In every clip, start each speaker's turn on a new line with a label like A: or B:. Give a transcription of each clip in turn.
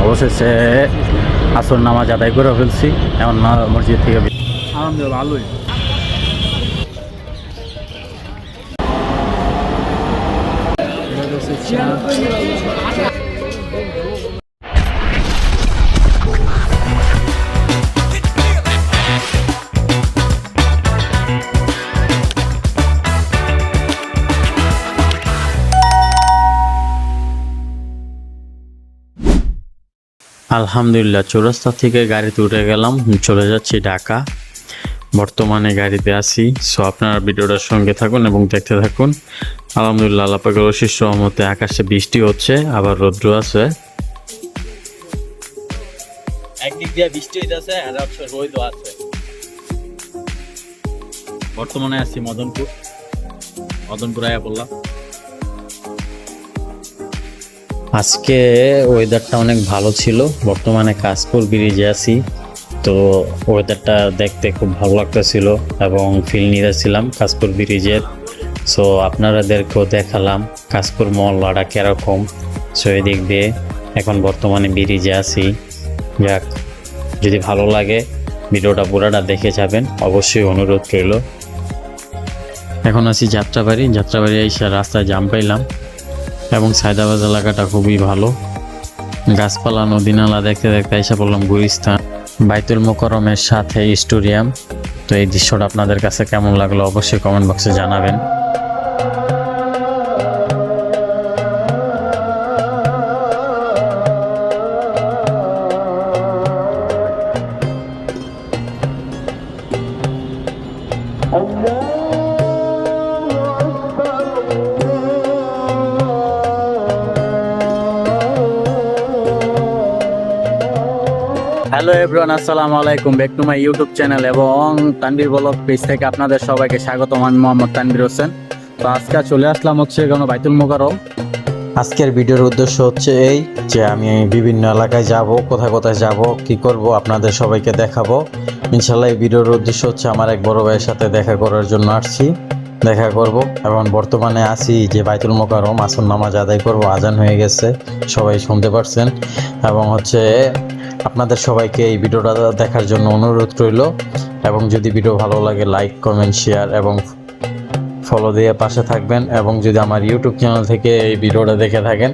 A: অবশেষে আসর নামাজ আদায় করে ফেলছি। এখন মসজিদ থেকে
B: আলহামদুলিল্লাহ ভালোই।
A: আলহামদুলিল্লাহ চৌরাস্তা থেকে গাড়িতে উঠে গেলাম, চলে যাচ্ছি ঢাকা। বর্তমানে গাড়িতে আছি। সো আপনারা ভিডিওটার সঙ্গে থাকুন এবং দেখতে থাকুন। আলহামদুলিল্লাহ আল্লাহ পাকের অশেষ রহমতে আকাশে বৃষ্টি হচ্ছে, আবার রৌদ্র আছে। একদিক দিয়ে বৃষ্টি হইতেছে আর রোদ আছে। বর্তমানে আছি মদনপুর আয়া বললাম। আজকে ওয়েদারটা অনেক ভালো ছিল। বর্তমানে কাশপুর ব্রিজে আছি, তো ওয়েদারটা দেখতে খুব ভালো লাগতেছিল এবং ফিল নিতেছিলাম কাশপুর ব্রিজের। সো আপনাদেরকেও দেখালাম কাশপুর মহল্লাটা কীরকম। সো এদিক দিয়ে এখন বর্তমানে ব্রিজে আছি। যাক, যদি ভালো লাগে ভিডিওটা পুরাটা দেখে যাবেন, অবশ্যই অনুরোধ রইল। এখন আছি যাত্রাবাড়ি এসে রাস্তায় জাম পাইলাম এবং সায়দাবাদ এলাকাটা খুবই ভালো। গাছপালা নদী নালা দেখতে দেখতে এসে পড়লাম গুলিস্তান। বাইতুল মোকাররমের সাথে স্টেডিয়াম। তো এই দৃশ্যটা আপনাদের কাছে কেমন লাগলো অবশ্যই কমেন্ট বক্সে জানাবেন। হ্যালো এভরিওয়ান, আসসালামু আলাইকুম। Back to my YouTube channel এবং তানভীর ব্লগ পেজ থেকে আপনাদের সবাইকে স্বাগতম। আমি মোহাম্মদ তানভীর হোসেন। তো আজকে চলে আসলাম এখানে বাইতুল মোকাররম। আজকের ভিডিওর উদ্দেশ্য হচ্ছে এই যে আমি বিভিন্ন এলাকায় যাব, কোথায় কোথায় যাব, কি করব আপনাদের সবাইকে দেখাবো ইনশাল্লাহ। এই ভিডিওর উদ্দেশ্য হচ্ছে আমার এক বড় ভাইয়ের সাথে দেখা করার জন্য আসছি, দেখা করব। এবং বর্তমানে আছি যে বাইতুল মোকাররম, আসর নামাজ আদায় করব। আজান হয়ে গেছে, সবাই শুনতে পারছেন। এবং আপনাদের সবাইকে এই ভিডিওটা দেখার জন্য অনুরোধ রইল। এবং যদি ভিডিও ভালো লাগে লাইক কমেন্ট শেয়ার এবং ফলো দিয়ে পাশে থাকবেন। এবং যদি আমার ইউটিউব চ্যানেল থেকে এই ভিডিওটা দেখে থাকেন,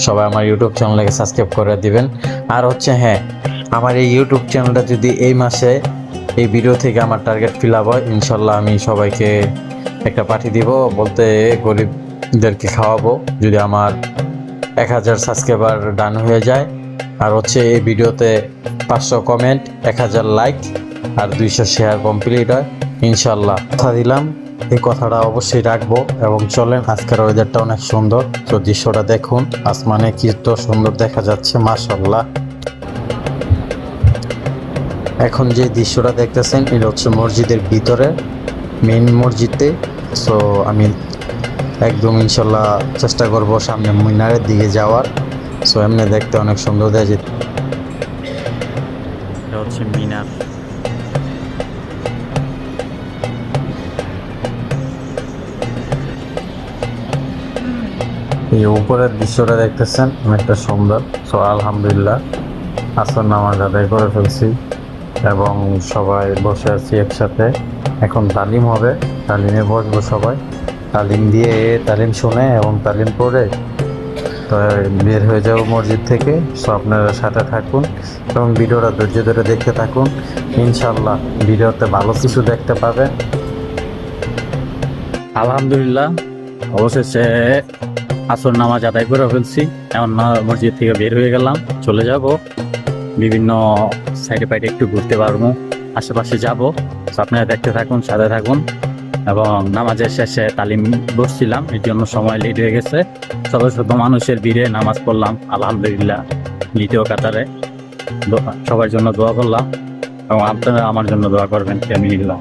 A: সবাই আমার ইউটিউব চ্যানেলকে সাবস্ক্রাইব করে দিবেন। আর হ্যাঁ, আমার এই ইউটিউব চ্যানেলটা যদি এই মাসে এই ভিডিও থেকে আমার টার্গেট ফিল আপ হয়, ইনশাল্লাহ আমি সবাইকে একটা পাঠিয়ে দিব, বলতে গরিবদেরকে খাওয়াবো, যদি আমার 1000 সাবস্ক্রাইবার ডান হয়ে যায়। আর এই ভিডিওতে 500 কমেন্ট, 1000 লাইক আর 200 শেয়ার কমপ্লিট হয় ইনশাল্লাহ। কথা দিলাম, এই কথাটা অবশ্যই রাখবো। এবং চলেন, আজকের ওয়েদারটা অনেক সুন্দর। তো দৃশ্যটা দেখুন, আসমানে কি তো সুন্দর দেখা যাচ্ছে, মাশাআল্লাহ। এখন যে দৃশ্যটা দেখতেছেন এটা মসজিদের ভিতরে, মেইন মসজিদে। সো আমি একদম ইনশাল্লাহ চেষ্টা করব সামনে মিনারের দিকে যাওয়ার। সো এমনি দেখতে অনেক সুন্দর দেখা যায়। এটা মিনার। এই উপরের দৃশ্যটা দেখতেছেন অনেকটা সুন্দর। সো আলহামদুলিল্লাহ আসর নামাজ আদায় করে ফেলছি এবং সবাই বসে আছি একসাথে। এখন তালিম হবে, তালিমে বসবো সবাই। তালিম শুনে এবং তালিম পড়ে তো বের হয়ে যাব মসজিদ থেকে। সো আপনারা সাথে থাকুন এবং ভিডিওটা ধৈর্য ধরে দেখতে থাকুন। ইনশাল্লাহ ভিডিওতে ভালো কিছু দেখতে পাবেন। আলহামদুলিল্লাহ অবশেষে আসর নামাজ আদায় করে ফেলছি। এখন মসজিদ থেকে বের হয়ে গেলাম, চলে যাব বিভিন্ন সাইডে পাইডে একটু ঘুরতে পারবো, আশেপাশে যাব। তো আপনারা দেখতে থাকুন, সাথে থাকুন। এবং নামাজের শেষে তালিম বসছিলাম, এর জন্য সময় লেট হয়ে গেছে। শত শত মানুষের ভিড়ে নামাজ পড়লাম আলহামদুলিল্লাহ দ্বিতীয় কাতারে। সবার জন্য দোয়া করলাম এবং আপনারা আমার জন্য দোয়া করবেন। আমি নিলাম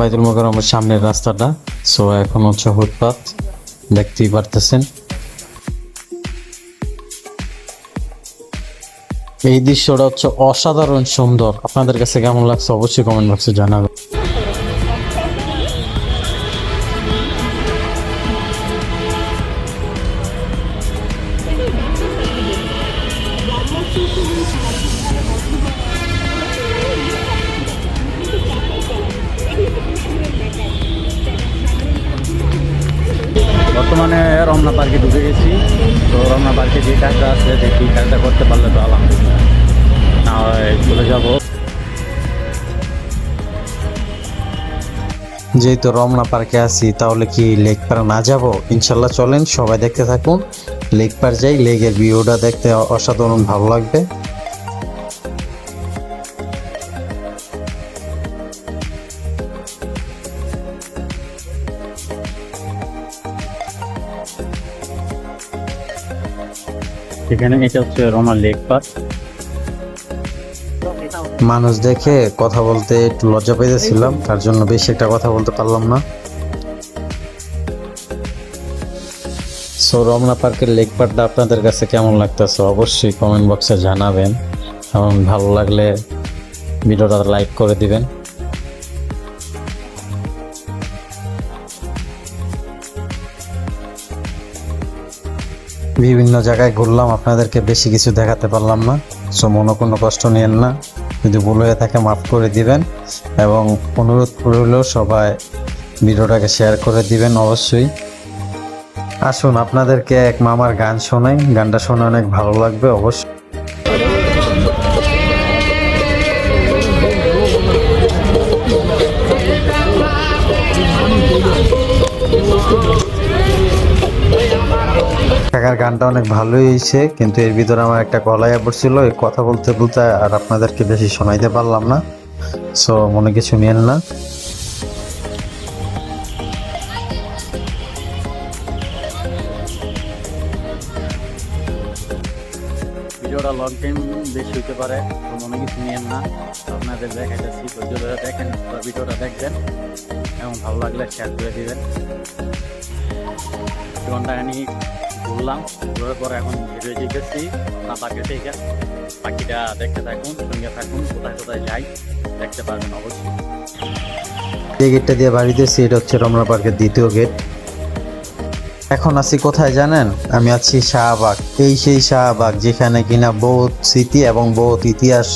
A: বাইতুল মোকাররমের সামনের রাস্তাটা। সো এখন ফুটপাত দেখতেই পারতেছেন। এই দৃশ্যটা অসাধারণ সুন্দর। আপনাদের কাছে কেমন লাগছে অবশ্যই কমেন্ট বক্সে জানাবেন। রমনা পার্কে ঢুকে গেছি। তো রমনা পার্কে যে কাজটা আছে দেখি কাজটা করতে পারলে তো আলহামদুলিল্লাহ, না হয় চলে যাব।
B: যেহেতু রমনা পার্কে আছি তাহলে কি লেক পার না যাব? ইনশাল্লাহ চলেন সবাই দেখতে থাকুন। লেক পার যাই, লেকের ভিউটা দেখতে অসাধারণ ভালো লাগবে।
A: এখানে এটা হচ্ছে রমনা লেক পার্ক।
B: মানুষ দেখে কথা বলতে একটু লজ্জা পেয়েছিলাম, তার জন্য বেশি একটা কথা বলতে পারলাম না। সো রমনা পার্কের লেক পার্কটা আপনাদের কাছে কেমন লাগতেছে অবশ্যই কমেন্ট বক্সে জানাবেন, এবং ভালো লাগলে ভিডিওটা লাইক করে দিবেন। বিভিন্ন জায়গায় ঘুরলাম, আপনাদেরকে বেশি কিছু দেখাতে পারলাম না, সো মনে কোনো কষ্ট নিয়েন না। যদি ভুল হয়ে থাকে মাফ করে দিবেন, এবং অনুরোধ করলেও সবাই ভিডিওটাকে শেয়ার করে দিবেন অবশ্যই। আসুন আপনাদেরকে এক মামার গান শোনাই, গানটা শুনে অনেক ভালো লাগবে অবশ্যই। কাকার গানটা অনেক ভালোই হয়েছে, কিন্তু এর ভিতরে আমার একটা গলায় পড়ছিল, এই কথা বলতে বলতে আর আপনাদেরকে বেশি শোনাইতে পারলাম না, সো মনে কিছু নিয়েন না।
A: ভিডিওটা লং টাইম বেশি হইতে পারে, তো মনে কিছু নিয়েন না। আপনাদের দেখাইতেছি, ধৈর্য ধরে দেখেন, ভিডিওটা দেখবেন এবং ভালো লাগলে শেয়ার করে দিবেন। ঘন্টাখানি ঘুরলাম, ঘুরার পর এখন বেরিয়ে যেতেছি না পার্কে থেকে। পাখিটা দেখতে থাকুন, সঙ্গে থাকুন, কোথায় কোথায় যাই দেখতে পারবেন অবশ্যই।
B: যে গেটটা দিয়ে বাড়িতেছি এটা হচ্ছে রমনা পার্কের দ্বিতীয় গেট। এখন আছি কোথায় জানেন? আমি আছি শাহবাগ। এই সেই শাহবাগ যেখানে কিনা বহুত স্মৃতি এবং বহুত ইতিহাস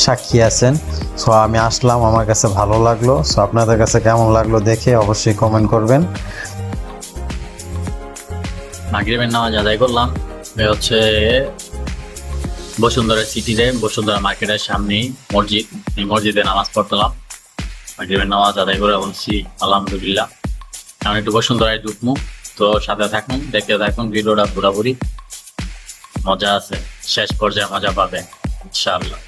B: সাক্ষী আছেন। সো আমি আসলাম, আমার কাছে ভালো লাগলো। সো আপনাদের কাছে কেমন লাগলো দেখে অবশ্যই কমেন্ট করবেন।
A: মাগরিবের নামাজ আদায় করলাম, হচ্ছে বসুন্ধরা সিটিতে, বসুন্ধরা মার্কেটের সামনেই মসজিদ, এই মসজিদে নামাজ পড়তাম। মাগরিবের নামাজ আদায় করে বলছি আলহামদুলিল্লাহ। আমি একটু বসুন্ধরায় ঢুকমু, তো সাথে থাকুন, দেখতে থাকুন, ভিডিওটা পুরোপুরি মজা আছে, শেষ পর্যায়ে মজা পাবে ইনশাআল্লাহ।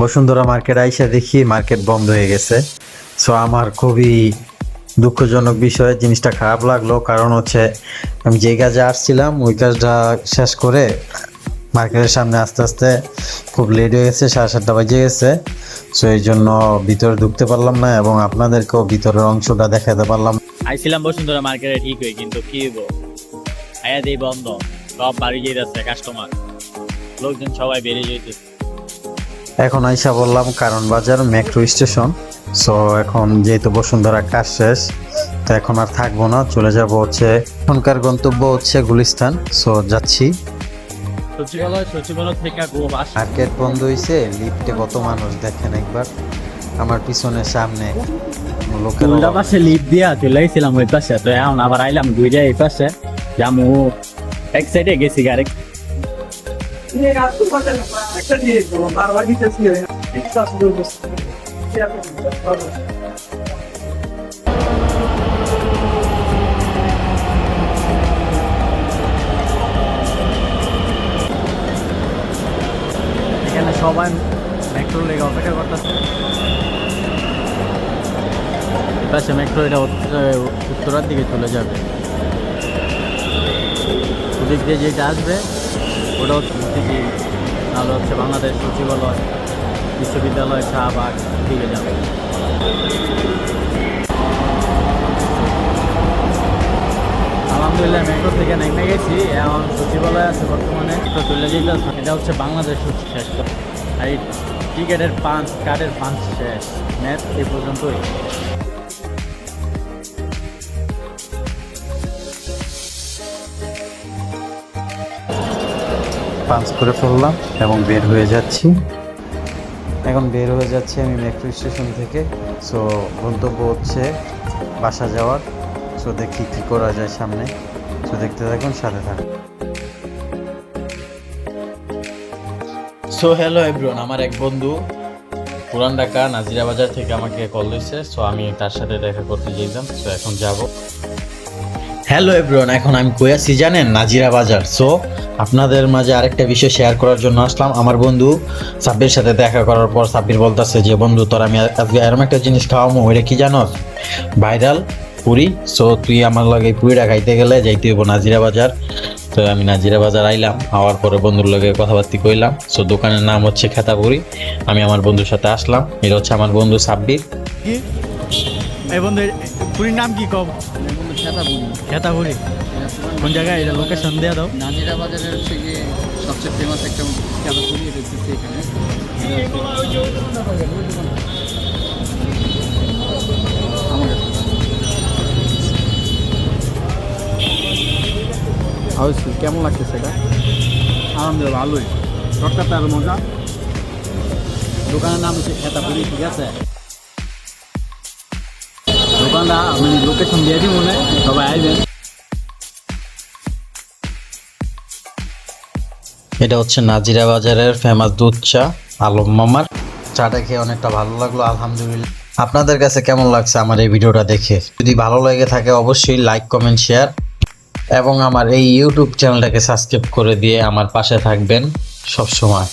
B: বসুন্ধরা মার্কেট আইসা দেখি মার্কেট বন্ধ হয়ে গেছে। সো আমার খুবই দুঃখজনক বিষয়, জিনিসটা খারাপ লাগলো। কারণ হচ্ছে আমি যে কাজে আসছিলাম ওই কাজটা শেষ করে মার্কেটের সামনে আস্তে আস্তে খুব লেট হয়ে গেছে, 7:30 বাজে গেছে। সো এই জন্য ভিতরে ঢুকতে পারলাম না এবং আপনাদেরকেও ভিতরের অংশটা দেখাতে পারলাম।
A: আইছিলাম বসুন্ধরা মার্কেটে ঠিক হই, কিন্তু কি হইব, আয়া দেই বন্ধ, সব বাড়ি যেতেছে কাস্টমার, লোকজন সবাই বেরিয়ে যেতেছে।
B: এখন আইসা বললাম কারণ বাজার মেট্রো স্টেশন। সো এখন যেহেতু বসুন্ধরা কাজ শেষ, তো এখন আর থাকবো না, চলে যাব হচ্ছে এখনকার গন্তব্য হচ্ছে গুলিস্তান। সো যাচ্ছি।
A: সচিবালয় থেকে
B: মার্কেট বন্ধ হয়েছে, লিফটে কত মানুষ দেখেন একবার, আমার পিছনে সামনে লোকের
A: উল্টা পাশে লিফট দিয়া চলে গেছিলাম ওই পাশে, তো এখন আবার আইলাম দুইটা এই পাশে, যামু এক সাইডে গেছি গাড়ি। এখানে সবাই মেট্রো লেগে অপেক্ষা করতেছে। পাশে মেট্রো, এটা উত্তরার দিকে চলে যাবে। ওদিক দিয়ে যেটা আসবে ওটা হচ্ছে দিকে, নাহলে হচ্ছে বাংলাদেশ সচিবালয়, বিশ্ববিদ্যালয়, শাহবাগ দিকে যাবে। আলহামদুলিল্লাহ মেট্রো থেকে নেমে গেছি, এখন সচিবালয় আছে বর্তমানে, তো চলে যেতে। এটা হচ্ছে বাংলাদেশ শেষ, আর এই টিকেটের কার্ডের পাঁচ শেষ, ম্যাচ এই পর্যন্তই।
B: পাঞ্চ করে ফেললাম এবং বের হয়ে যাচ্ছি। এখন বের হয়ে যাচ্ছে আমি মেট্রো স্টেশন থেকে। সো গন্তব্য হচ্ছে বাসা যাওয়ার। সো দেখি কী করা যায় সামনে। সো দেখতে থাকুন, সাথে থাকুন।
A: সো হ্যালো এভরিওয়ান, আমার এক বন্ধু পুরান ঢাকা নাজিরা বাজার থেকে আমাকে কল দিয়েছে। সো আমি তার সাথে দেখা করতে যেতাম। সো এখন যাব। হ্যালো এভরিওয়ান, এখন আমি কই আছি জানেন? নাজিরা বাজার। সো আপনাদের মাঝে আরেকটা বিষয় শেয়ার করার জন্য আসলাম। আমার বন্ধু সাব্বির সাথে দেখা করার পর সাব্বির বলতেছে যে বন্ধু তোর আমি আজকে এরকম একটা জিনিস খাওয়াবো, ওইটা কি জানোস? ভাইরাল পুরি। সো তুই আমার লাগে এই পুরিটা খাইতে গেলে যাইতে হইব নাজিরা বাজার। তো আমি নাজিরা বাজার আইলাম, আওয়ার পরে বন্ধুর লগে কথাবার্তি কইলাম। সো দোকানের নাম হচ্ছে খেতাপুরি। আমি আমার বন্ধুর সাথে আসলাম। এটা হচ্ছে আমার বন্ধু সাব্বির।
C: এই বন্ধু পুরীর নাম কি কব? খেতাপুরি কোন জায়গায়? এটা লোকেশন দিয়ে দাও।
D: নাজিরা বাজারের হচ্ছে গিয়ে সবচেয়ে ফেমাস একটা খেলাপুরি, এটা হচ্ছে এখানে। আমার কাছে অবশ্যই কেমন লাগছে সেটা?
C: আলহামদুলিল্লাহ ভালোই, তরকারিটা আরো মজা।
D: দোকানের নাম হচ্ছে খেতাপুরি, ঠিক আছে? দোকানটা মানে লোকেশন দিয়ে দিই মনে, সবাই আসবেন।
A: এটা হচ্ছে নাজিরা বাজারের ফেমাস দুধ চা আলম মামার। চাটা খেয়ে অনেকটা ভালো লাগলো, আলহামদুলিল্লাহ। আপনাদের কাছে কেমন লাগছে আমার এই ভিডিওটা দেখে? যদি ভালো লেগে থাকে অবশ্যই লাইক, কমেন্ট, শেয়ার এবং আমার এই ইউটিউব চ্যানেলটাকে সাবস্ক্রাইব করে দিয়ে আমার পাশে থাকবেন সব সময়।